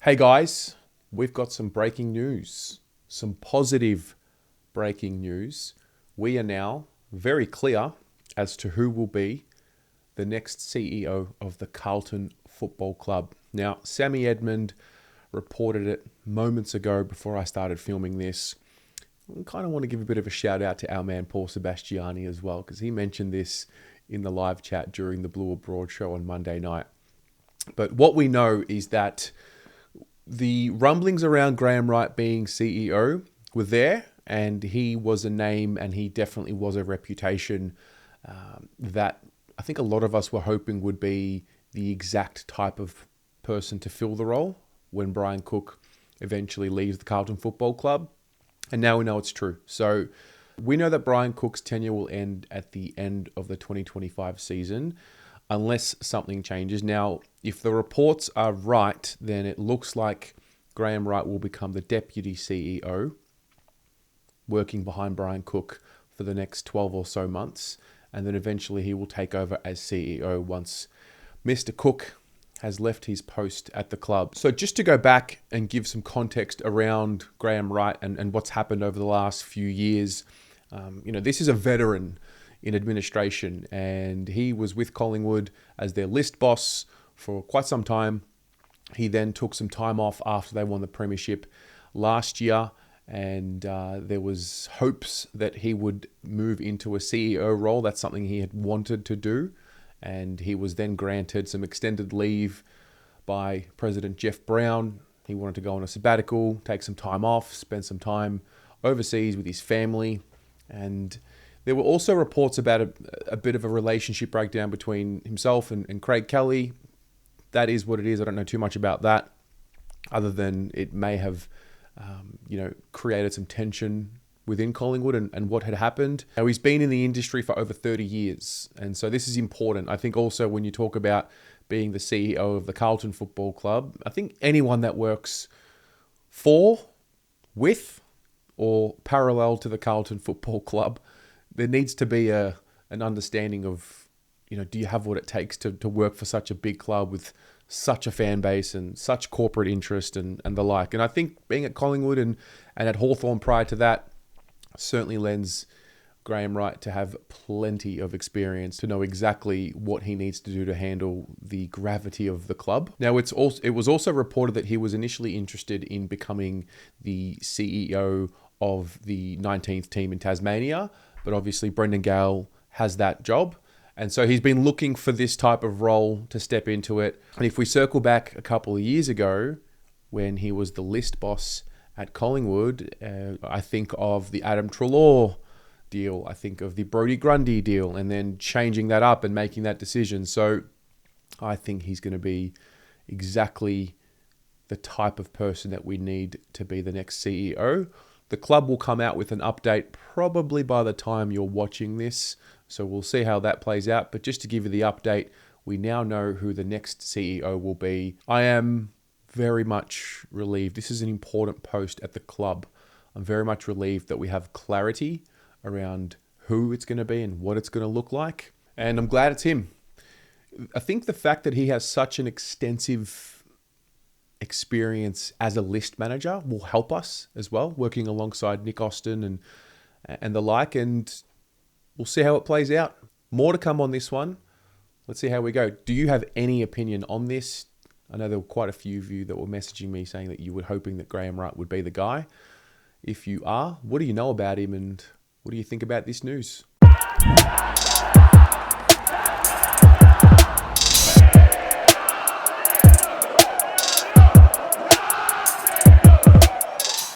Hey guys, we've got some breaking news, some positive breaking news. We are now very clear as to who will be the next CEO of the Carlton Football Club. Now, Sammy Edmund reported it moments ago before I started filming this. I kind of want to give a bit of a shout out to our man Paul Sebastiani as well, because he mentioned this in the live chat during the Blue Abroad show on Monday night. But what we know is that the rumblings around Graham Wright being CEO were there, and he was a name and he definitely was a reputation that I think a lot of us were hoping would be the exact type of person to fill the role when Brian Cook eventually leaves the Carlton Football Club. And now we know it's true. So we know that Brian Cook's tenure will end at the end of the 2025 season, unless something changes. Now, if the reports are right, then it looks like Graham Wright will become the deputy CEO, working behind Brian Cook for the next 12 or so months. And then eventually he will take over as CEO once Mr. Cook has left his post at the club. So just to go back and give some context around Graham Wright and what's happened over the last few years, this is a veteran in administration, and he was with Collingwood as their list boss for quite some time. He then took some time off after they won the premiership last year, and there was hopes that he would move into a CEO role. That's something he had wanted to do, and he was then granted some extended leave by President Jeff Brown. He wanted to go on a sabbatical, take some time off, spend some time overseas with his family, and there were also reports about a bit of a relationship breakdown between himself and Craig Kelly. That is what it is. I don't know too much about that, other than it may have, created some tension within Collingwood and what had happened. Now, he's been in the industry for over 30 years. And so this is important. I think also when you talk about being the CEO of the Carlton Football Club, I think anyone that works for, with, or parallel to the Carlton Football Club, there needs to be an understanding of, do you have what it takes to work for such a big club with such a fan base and such corporate interest and the like. And I think being at Collingwood and at Hawthorn prior to that certainly lends Graham Wright to have plenty of experience to know exactly what he needs to do to handle the gravity of the club. Now, it was also reported that he was initially interested in becoming the CEO of the 19th team in Tasmania, but obviously Brendan Gale has that job. And so he's been looking for this type of role to step into it. And if we circle back a couple of years ago, when he was the list boss at Collingwood, I think of the Adam Treloar deal, I think of the Brodie Grundy deal, and then changing that up and making that decision. So I think he's going to be exactly the type of person that we need to be the next CEO. The club will come out with an update probably by the time you're watching this. So we'll see how that plays out. But just to give you the update, we now know who the next CEO will be. I am very much relieved. This is an important post at the club. I'm very much relieved that we have clarity around who it's going to be and what it's going to look like. And I'm glad it's him. I think the fact that he has such an extensive experience as a list manager will help us as well, working alongside Nick Austin and the like, and we'll see how it plays out. More to come on this one. Let's see how we go. Do you have any opinion on this? I know there were quite a few of you that were messaging me saying that you were hoping that Graham Wright would be the guy. If you are, what do you know about him and what do you think about this news?